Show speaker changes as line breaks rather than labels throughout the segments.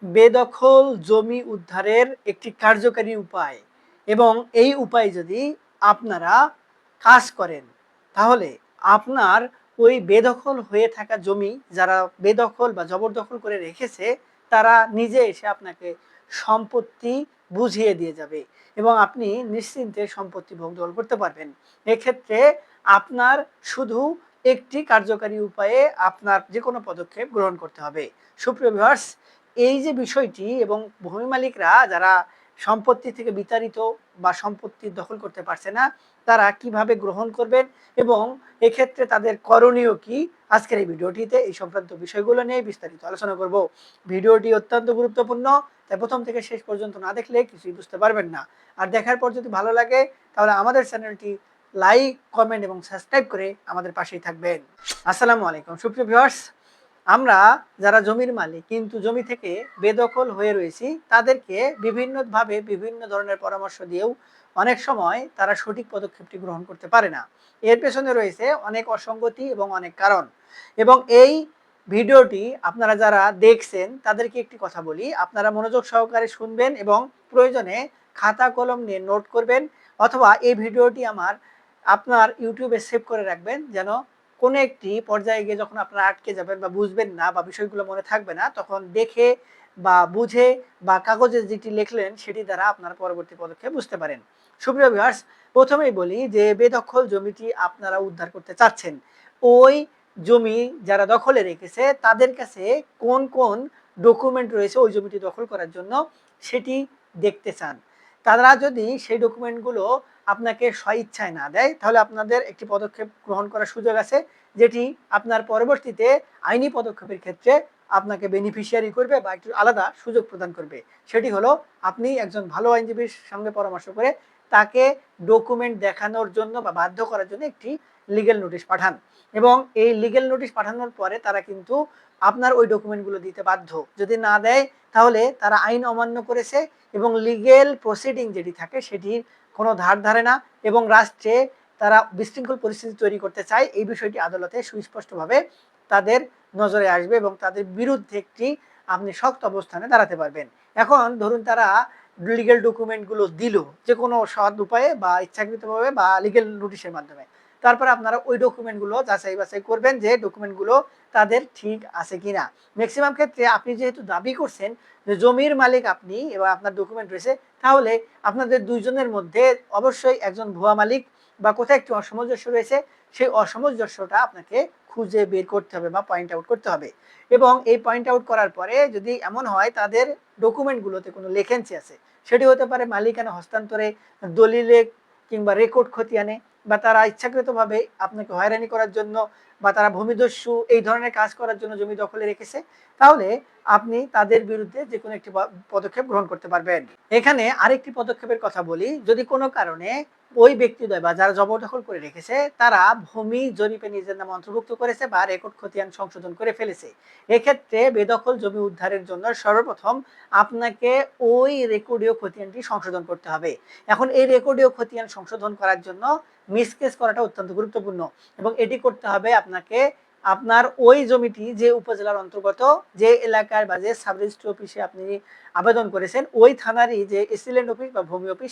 বেদখল জমি উদ্ধারের একটি কার্যকারী উপায় এবং এই উপায় যদি আপনারা কাজ করেন তাহলে আপনার ওই বেদখল হয়ে থাকা জমি যারা বেদখল বা জবরদখল করে রেখেছে তারা নিজে এসে আপনাকে সম্পত্তি বুঝিয়ে দিয়ে যাবে এবং আপনি নিশ্চিন্তে সম্পত্তি ভোগ দখল করতে পারবেন। এক্ষেত্রে আপনার শুধু একটি কার্যকারী উপায়ে আপনার যে কোনো পদক্ষেপ গ্রহণ করতে হবে। সুপ্রিয় ভিউয়ার্স, এই যে বিষয়টি এবং ভূমি মালিকরা যারা সম্পত্তি থেকে বিতাড়িত বা সম্পত্তি দখল করতে পারছে না তারা কিভাবে গ্রহণ করবেন এবং এক্ষেত্রে তাদের করণীয় কি, আজকের এই ভিডিওটিতে এই সংক্রান্ত বিষয়গুলো নিয়ে বিস্তারিত আলোচনা করব। ভিডিওটি অত্যন্ত গুরুত্বপূর্ণ, তাই প্রথম থেকে শেষ পর্যন্ত না দেখলে কিছুই বুঝতে পারবেন না। আর দেখার পর যদি ভালো লাগে তাহলে আমাদের চ্যানেলটি লাইক, কমেন্ট এবং সাবস্ক্রাইব করে আমাদের পাশেই থাকবেন। আসসালামু আলাইকুম সুপ্রিয় ভিউয়ার্স, আমরা যারা জমির মালিক কিন্তু জমি থেকে বেদখল হয়ে রয়েছি তাদেরকে বিভিন্নভাবে বিভিন্ন ধরনের পরামর্শ দিয়েও অনেক সময় তারা সঠিক পদক্ষেপটি গ্রহণ করতে পারে না। এর পেছনে রয়েছে অনেক অসঙ্গতি এবং অনেক কারণ। এবং এই ভিডিওটি আপনারা যারা দেখছেন তাদেরকে একটি কথা বলি, আপনারা মনোযোগ সহকারে শুনবেন এবং প্রয়োজনে খাতা কলম নিয়ে নোট করবেন, অথবা এই ভিডিওটি আপনার ইউটিউবে সেভ করে রাখবেন, যেন কোনো একটি পর্যায়ে গিয়ে যখন আপনারা আটকে যাবেন বা বুঝবেন না বা বিষয়গুলো মনে থাকবে না তখন দেখে বা বুঝে বা কাগজে যেটি লিখলেন সেটি দ্বারা আপনার পরবর্তী পদক্ষেপ বুঝতে পারেন। সুপ্রিয় ভিউয়ার্স, প্রথমেই বলি যে বেদখল জমিটি আপনারা উদ্ধার করতে চাচ্ছেন, ওই জমি যারা দখলে রেখেছে তাদের কাছে কোন কোন ডকুমেন্ট রয়েছে ওই জমিটি দখল করার জন্য সেটি দেখতে চান। তারা যদি সেই ডকুমেন্টগুলো আপনাকে স্বইচ্ছায় না দেয় তাহলে আপনাদের একটি পদক্ষেপ গ্রহণ করার সুযোগ আছে, যেটি আপনার পরবর্তীতে আইনি পদক্ষেপের ক্ষেত্রে আপনাকে বেনিফিশিয়ারি করবে বা একটু আলাদা সুযোগ প্রদান করবে। সেটি হলো আপনি একজন ভালো আইনজীবীর সঙ্গে পরামর্শ করে তাকে ডকুমেন্ট দেখানোর জন্য বা বাধ্য করার জন্য একটি লিগ্যাল নোটিশ পাঠান এবং এই লিগ্যাল নোটিশ পাঠানোর পরে তারা কিন্তু আপনার ওই ডকুমেন্টগুলো দিতে বাধ্য। যদি না দেয় তাহলে তারা আইন অমান্য করেছে এবং লিগ্যাল প্রসিডিং যেটি থাকে সেটির কোনো ধার ধারে না এবং রাষ্ট্রে তারা বিশৃঙ্খল পরিস্থিতি তৈরি করতে চায়, এই বিষয়টি আদালতে সুস্পষ্টভাবে তাদের নজরে আসবে এবং তাদের বিরুদ্ধে একটি আপনি শক্ত অবস্থানে দাঁড়াতে পারবেন। এখন ধরুন তারা লিগ্যাল ডকুমেন্টগুলো দিল যে কোনো সৎ উপায়ে বা ইচ্ছাকৃতভাবে বা লিগ্যাল নোটিশের মাধ্যমে, তারপরে আপনারা ওই ডকুমেন্টগুলো যাচাই বাছাই করবেন যে ডকুমেন্টগুলো তাদের ঠিক আছে কিনা। ম্যাক্সিমাম ক্ষেত্রে আপনি যেহেতু দাবি করছেন যে জমির মালিক আপনি এবং আপনার ডকুমেন্ট রয়েছে, তাহলে আপনাদের দুইজনের মধ্যে অবশ্যই একজন ভুয়া মালিক বা কোথায় একটি অসামঞ্জস্য রয়েছে, সেই অসামঞ্জস্যটা আপনাকে খুঁজে বের করতে হবে বা পয়েন্ট আউট করতে হবে। এবং এই পয়েন্ট আউট করার পরে যদি এমন হয় তাদের ডকুমেন্টগুলোতে কোনো লেখেন্সি আছে, সেটি হতে পারে মালিকানা হস্তান্তরে, দলিলে কিংবা রেকর্ড খতিয়ানে, বা তারা ইচ্ছাকৃতভাবে আপনাকে হয়রানি করার জন্য বা তারা ভূমিদস্যু এই ধরনের কাজ করার জন্য জমি দখলে রেখেছে, তাহলে আপনি তাদের বিরুদ্ধে যে কোনো একটি পদক্ষেপ গ্রহণ করতে পারবেন। এখানে আরেকটি পদক্ষেপের কথা বলি, যদি কোনো কারণে ওই ব্যক্তিদ্বয় বা যারা জবরদখল করে রেখেছে তারা ভূমি জরিপে নিজের নাম অন্তর্ভুক্ত করেছে বা রেকর্ড খতিয়ান সংশোধন করে ফেলেছে, এক্ষেত্রে বেদখল জমি উদ্ধারের জন্য সর্বপ্রথম আপনাকে ওই রেকর্ডীয় খতিয়ানটি সংশোধন করতে হবে। এখন এই রেকর্ডীয় খতিয়ান সংশোধন করার জন্য মিসকেস করাটা অত্যন্ত গুরুত্বপূর্ণ এবং এটি করতে হবে আপনাকে আপনার ওই জমিটি যে উপজেলার অন্তর্গত, যে এলাকার বা যে সাব রেজিস্ট্রি অফিসে আপনি আবেদন করেছেন ওই থানারই যে এসিল্যান্ড অফিস বা ভূমি অফিস,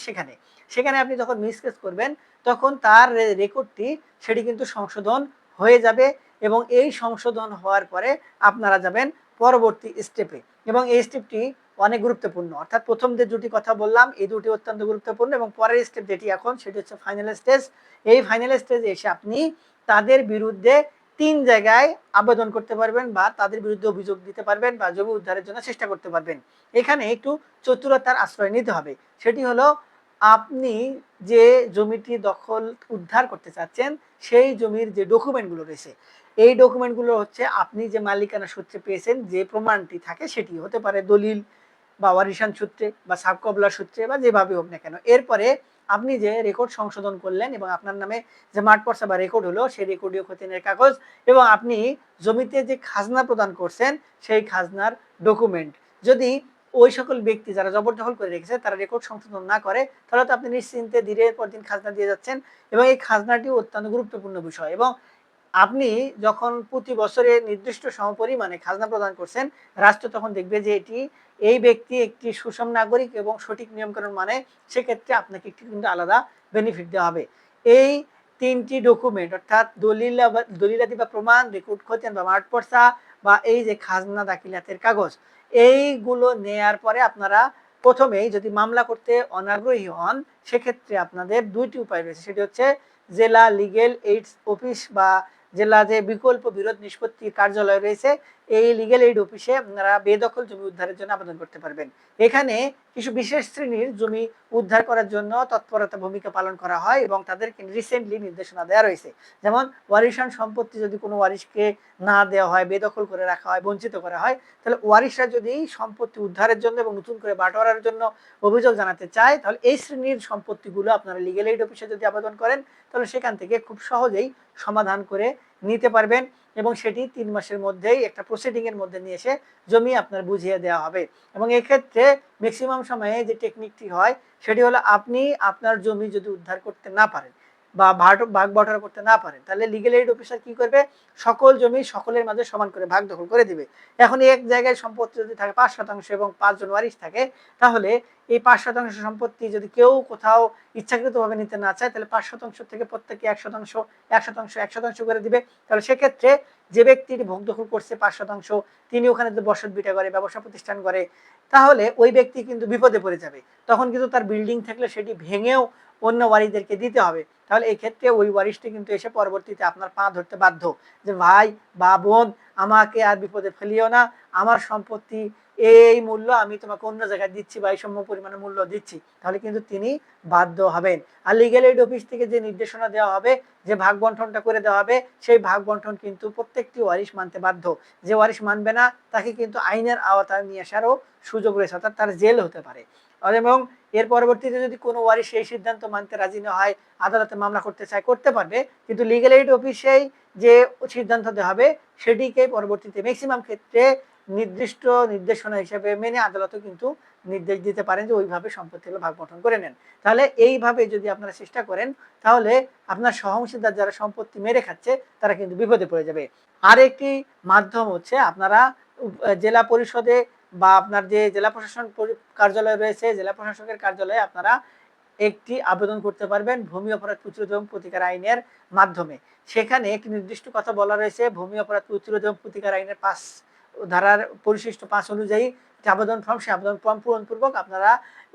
সেখানে আপনি যখন মিসকেস করবেন তখন তার রেকর্ডটি সেটি কিন্তু সংশোধন হয়ে যাবে এবং এই সংশোধন হওয়ার পরে আপনারা যাবেন পরবর্তী স্টেপে এবং এই স্টেপটি অনেক গুরুত্বপূর্ণ। অর্থাৎ প্রথম যে দুটি কথা বললাম এই দুটি অত্যন্ত গুরুত্বপূর্ণ এবং পরের স্টেপ যেটি এখন সেটি হচ্ছে ফাইনাল স্টেজ। এই ফাইনাল স্টেজে এসে আপনি তাদের বিরুদ্ধে ৩ জায়গায় আবেদন করতে পারবেন বা তাদের বিরুদ্ধে অভিযোগ দিতে পারবেন বা জমি উদ্ধারের জন্য চেষ্টা করতে পারবেন। এখানে একটু চতুরতার আশ্রয় নিতে হবে, সেটি হলো আপনি যে জমিটি দখল উদ্ধার করতে চাচ্ছেন সেই জমির যে ডকুমেন্টগুলো রয়েছে, এই ডকুমেন্টগুলো হচ্ছে আপনি যে মালিকানা সূত্রে পেয়েছেন যে প্রমাণটি থাকে সেটি হতে পারে দলিল বা ওয়ারিশান সূত্রে বা সাবকবলা সূত্রে বা যেভাবে হোক না কেন। এরপরে আপনি যে রেকর্ড সংশোধন করলেন এবং আপনার নামে যে মাঠ পর্চা বা রেকর্ড হলো সেই রেকর্ডীয় খতিয়ানের কাগজ এবং আপনি জমিতে যে খাজনা প্রদান করছেন সেই খাজনার ডকুমেন্ট, যদি ওই সকল ব্যক্তি যারা জবরদখল করে রেখেছে তারা রেকর্ড সংশোধন না করে তাহলে তো আপনি নিশ্চিন্তে দিনের পর দিন খাজনা দিয়ে যাচ্ছেন এবং এই খাজনাটি অত্যন্ত গুরুত্বপূর্ণ বিষয় এবং আপনি যখন প্রতি বছরে নির্দিষ্ট সমপরিমাণে খাজনা প্রদান করছেন, রাষ্ট্র তখন দেখবে যে এই ব্যক্তি একটি সুষম নাগরিক এবং সঠিক নিয়মকানুন মানে, সেক্ষেত্রে আপনাকে একটি কিন্তু আলাদা বেনিফিট দেওয়া হবে। এই ৩টি ডকুমেন্ট অর্থাৎ দলিলাদি বা প্রমাণ, রেকর্ড খতিয়ান বা মাঠ পর্চা বা এই যে খাজনা দাখিলাতের কাগজ, এইগুলো নেয়ার পরে আপনারা প্রথমেই যদি মামলা করতে অনাগ্রহী হন, সেক্ষেত্রে আপনাদের ২টি উপায় রয়েছে। সেটি হচ্ছে জেলা লিগ্যাল এইডস অফিস বা জেলা যে বিকল্প বিরোধ নিষ্পত্তি কার্যালয় রয়েছে, এই লিগ্যাল এইড অফিসে আপনারা বেদখল জমি উদ্ধারের জন্য আবেদন করতে পারবেন। এখানে কিছু বিশেষ শ্রেণীর জমি উদ্ধার করার জন্য তৎপরতা ভূমিকা পালন করা হয় এবং তাদেরকে রিসেন্টলি নির্দেশনা দেওয়া রয়েছে। যেমন ওয়ারিশান সম্পত্তি যদি কোনো ওয়ারিশকে না দেওয়া হয়, বেদখল করে রাখা হয়, বঞ্চিত করা হয়, তাহলে ওয়ারিশরা যদি সম্পত্তি উদ্ধারের জন্য এবং নতুন করে বাটোয়ারার জন্য অভিযোগ জানাতে চায়, তাহলে এই শ্রেণীর সম্পত্তিগুলো আপনারা লিগ্যাল এইড অফিসে যদি আবেদন করেন, তাহলে সেখান থেকে খুব সহজেই সমাধান করে নিতে পারবেন এবং সেটি ৩ মাসের মধ্যেই একটা প্রসিডিং এর মধ্যে নিয়ে এসে জমি আপনার বুঝিয়ে দেওয়া হবে। এবং এক্ষেত্রে ম্যাক্সিমাম সময়ে যে টেকনিকটি হয়, সেটি হলো আপনি আপনার জমি যদি উদ্ধার করতে না পারেন বা ভাগ বাটোয়ারা করতে না পারেন, তাহলে লিগ্যাল এইড অফিসার কি করবে, সকল জমি সকলের মাঝে সমান করে ভাগ দখল করে দিবে। এখন এক জায়গায় সম্পত্তি যদি থাকে ৫% এবং ৫ জন ওয়ারিশ থাকে, তাহলে এই ৫% সম্পত্তি যদি কেউ কোথাও ইচ্ছাকৃতভাবে নিতে না চায়, তাহলে ৫% থেকে প্রত্যেকে ১%, ১% ১% করে দিবে। তাহলে সেক্ষেত্রে যে ব্যক্তিটি ভোগ দখল করছে ৫%, তিনি ওখানে যদি বসত ভিটা করে, ব্যবসা প্রতিষ্ঠান করে, তাহলে ওই ব্যক্তি কিন্তু বিপদে পড়ে যাবে। তখন কিন্তু তার বিল্ডিং থাকলে সেটি ভেঙেও অন্য ওয়ারিশদেরকে দিতে হবে। তাহলে এই ক্ষেত্রে ওই ওয়ারিশটি কিন্তু এসে পরবর্তীতে আপনার পা ধরতে বাধ্য, যে ভাই বা বোন, আমাকে আর বিপদে ফেলিও না, আমার সম্পত্তি এই মূল্য আমি তোমাকে অন্য জায়গায় দিচ্ছি বা এই সম পরিমাণে মূল্য দিচ্ছি, তাহলে কিন্তু তিনি বাধ্য হবেন। আর লিগ্যাল এইড অফিস থেকে যে নির্দেশনা দেওয়া হবে, যে ভাগ বন্টনটা করে দেওয়া হবে, সেই ভাগ বন্টন কিন্তু প্রত্যেকটি ওয়ারিশ মানতে বাধ্য। যে ওয়ারিশ মানবে না, তাকে কিন্তু আইনের আওতায় নিয়ে আসারও সুযোগ রয়েছে, অর্থাৎ তার জেল হতে পারে। এবং এর পরবর্তীতে যদি কোনো ওয়ারিশ এই সিদ্ধান্ত মানতে রাজি না হয়, আদালতে মামলা করতে চায়, করতে পারবে, কিন্তু লিগ্যাল এইড অফিসেই যে সিদ্ধান্ত দেওয়া হবে, সেটিকে পরবর্তীতে ম্যাক্সিমাম ক্ষেত্রে নির্দিষ্ট নির্দেশনা হিসেবে মেনে আদালতও কিন্তু নির্দেশ দিতে পারেন যে ওইভাবে সম্পত্তিগুলো ভাগ বন্টন করে নেন। তাহলে এইভাবে যদি আপনারা চেষ্টা করেন, তাহলে আপনার সহঅংশীদার যারা সম্পত্তি মেরে খাচ্ছে, তারা কিন্তু বিপদে পড়ে যাবে। আরেকটি মাধ্যম হচ্ছে আপনারা জেলা পরিষদে বা আপনার যে জেলা প্রশাসন কার্যালয় রয়েছে, জেলা প্রশাসকের কার্যালয়ে আপনারা একটি আবেদন করতে পারবেন ভূমি অপরাধ প্রতিরোধ এবং প্রতিকার আইনের মাধ্যমে। সেখানে একটি নির্দিষ্ট কথা বলা রয়েছে, ভূমি অপরাধ প্রতিরোধ এবং প্রতিকার আইনের ৫ ধারার পরিশিষ্ট ৫ অনুযায়ী যে আবেদন ফর্ম, সেই আবেদন ফর্ম পূরণপূর্বক আপনারা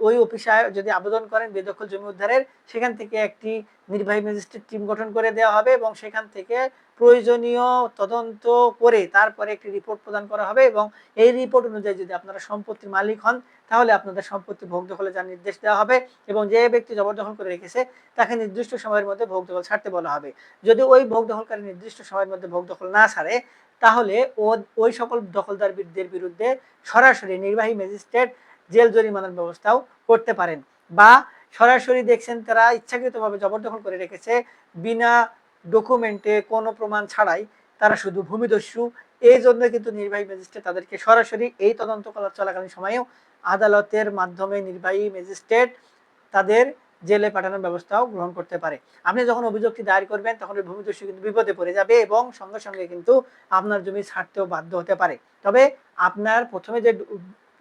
ওই অফিসে যদি আবেদন করেন বেদখল জমি উদ্ধারের, সেখান থেকে একটি নির্বাহী ম্যাজিস্ট্রেট টিম গঠন করে দেওয়া হবে এবং সেখান থেকে প্রয়োজনীয় তদন্ত করে তারপরে একটি রিপোর্ট প্রদান করা হবে এবং এই রিপোর্ট অনুযায়ী যদি আপনারা সম্পত্তির মালিক হন, তাহলে আপনাদের সম্পত্তি ভোগ দখলে যার নির্দেশ দেওয়া হবে এবং যে ব্যক্তি জবরদখল করে রেখেছে, তাকে নির্দিষ্ট সময়ের মধ্যে ভোগ দখল ছাড়তে বলা হবে। যদি ওই ভোগ দখলকারী নির্দিষ্ট সময়ের মধ্যে ভোগ দখল না ছাড়ে, তাহলে ওই সকল দখলদারদের বিরুদ্ধে সরাসরি নির্বাহী ম্যাজিস্ট্রেট জেল জরিমানার ব্যবস্থাও করতে পারেন। বা সরাসরি দেখছেন তারা ইচ্ছাকৃতভাবে জবরদখল করে রেখেছে, বিনা ডকুমেন্টে কোনো প্রমাণ ছাড়াই, তারা শুধু ভূমিদস্যু, এই জন্য কিন্তু নির্বাহী ম্যাজিস্ট্রেট তাদেরকে সরাসরি এই তদন্ত চলাকালীন সময়েও আদালতের মাধ্যমে নির্বাহী ম্যাজিস্ট্রেট তাদের জেলে পাঠানোর ব্যবস্থাও গ্রহণ করতে পারে। আপনি যখন অভিযোগটি দায়ের করবেন, তখন ওই ভূমিদস্যু কিন্তু বিপদে পড়ে যাবে এবং সঙ্গে সঙ্গে কিন্তু আপনার জমি ছাড়তেও বাধ্য হতে পারে। তবে আপনার প্রথমে যে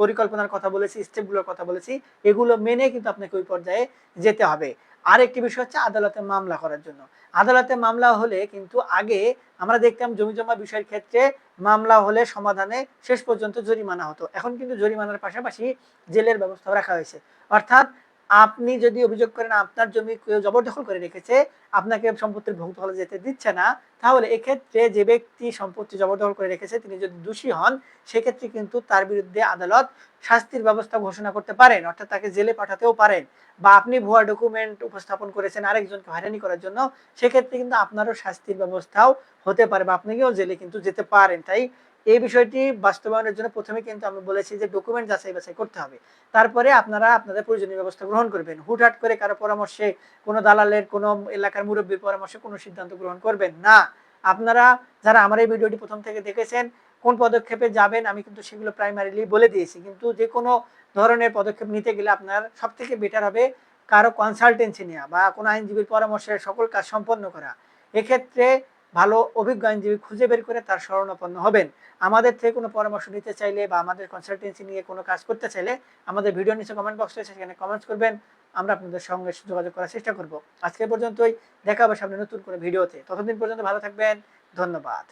পরিকল্পনার কথা বলেছি, স্টেপগুলোর কথা বলেছি, এগুলো মেনে কিন্তু আপনাকে ওই পর্যায়ে যেতে হবে। আরেকটি বিষয় হচ্ছে আদালতে মামলা করার জন্য। আদালতে মামলা হলে কিন্তু আগে আমরা দেখতাম জমি জমা বিষয়ের ক্ষেত্রে মামলা হলে সমাধানে শেষ পর্যন্ত জরিমানা হতো। এখন কিন্তু জরিমানার পাশাপাশি জেলের ব্যবস্থাও রাখা হয়েছে। অর্থাৎ আপনি যদি অভিযোগ করেন আপনার জমি কেউ জবরদখল করে রেখেছে, আপনাকে সম্পত্তির ভোগ দখলে যেতে দিচ্ছে না, তাহলে এক্ষেত্রে যে ব্যক্তি সম্পত্তি জবরদখল করে রেখেছে তিনি যদি দোষী হন, সেক্ষেত্রে কিন্তু তার বিরুদ্ধে আদালত শাস্তির ব্যবস্থা ঘোষণা করতে পারেন, অর্থাৎ তাকে জেলে পাঠাতেও পারেন। বা আপনি ভুয়া ডকুমেন্ট উপস্থাপন করেছেন আরেকজনকে হয়রানি করার জন্য, সেক্ষেত্রে কিন্তু আপনারও শাস্তির ব্যবস্থাও হতে পারে বা আপনিও জেলে কিন্তু যেতে পারেন। তাই এই বিষয়টি বাস্তবায়নের জন্য প্রথমে কিন্তু আমি বলেছি যে ডকুমেন্ট যাচাই বাছাই করতে হবে, তারপরে আপনারা আপনাদের প্রয়োজনীয় ব্যবস্থা গ্রহণ করবেন। হুটহাট করে কারো পরামর্শে, কোনো দালালের, কোনো এলাকার মুরব্বীর পরামর্শে কোনো সিদ্ধান্ত গ্রহণ করবেন না। আপনারা যারা আমার এই ভিডিওটি প্রথম থেকে দেখেছেন, কোন পদক্ষেপে যাবেন আমি কিন্তু সেগুলো প্রাইমারিলি বলে দিয়েছি, কিন্তু যে কোনো ধরনের পদক্ষেপ নিতে গেলে আপনার সব থেকে বেটার হবে কারো কনসালটেন্সি নেওয়া বা কোনো আইনজীবীর পরামর্শে সকল কাজ সম্পন্ন করা। এক্ষেত্রে ভালো অভিজ্ঞ আইনজীবী খুঁজে বের করে তার শরণাপন্ন হবেন। আমাদের থেকে কোনো পরামর্শ নিতে চাইলে বা আমাদের কনসালটেন্সি নিয়ে কোনো কাজ করতে চাইলে আমাদের ভিডিওর নিচে কমেন্ট বক্স রয়েছে, সেখানে কমেন্টস করবেন। আমরা আপনাদের সঙ্গে যোগাযোগ করার চেষ্টা করব। আজকে পর্যন্তই, দেখা হবে সামনে নতুন কোনো ভিডিওতে। ততদিন পর্যন্ত ভালো থাকবেন। ধন্যবাদ।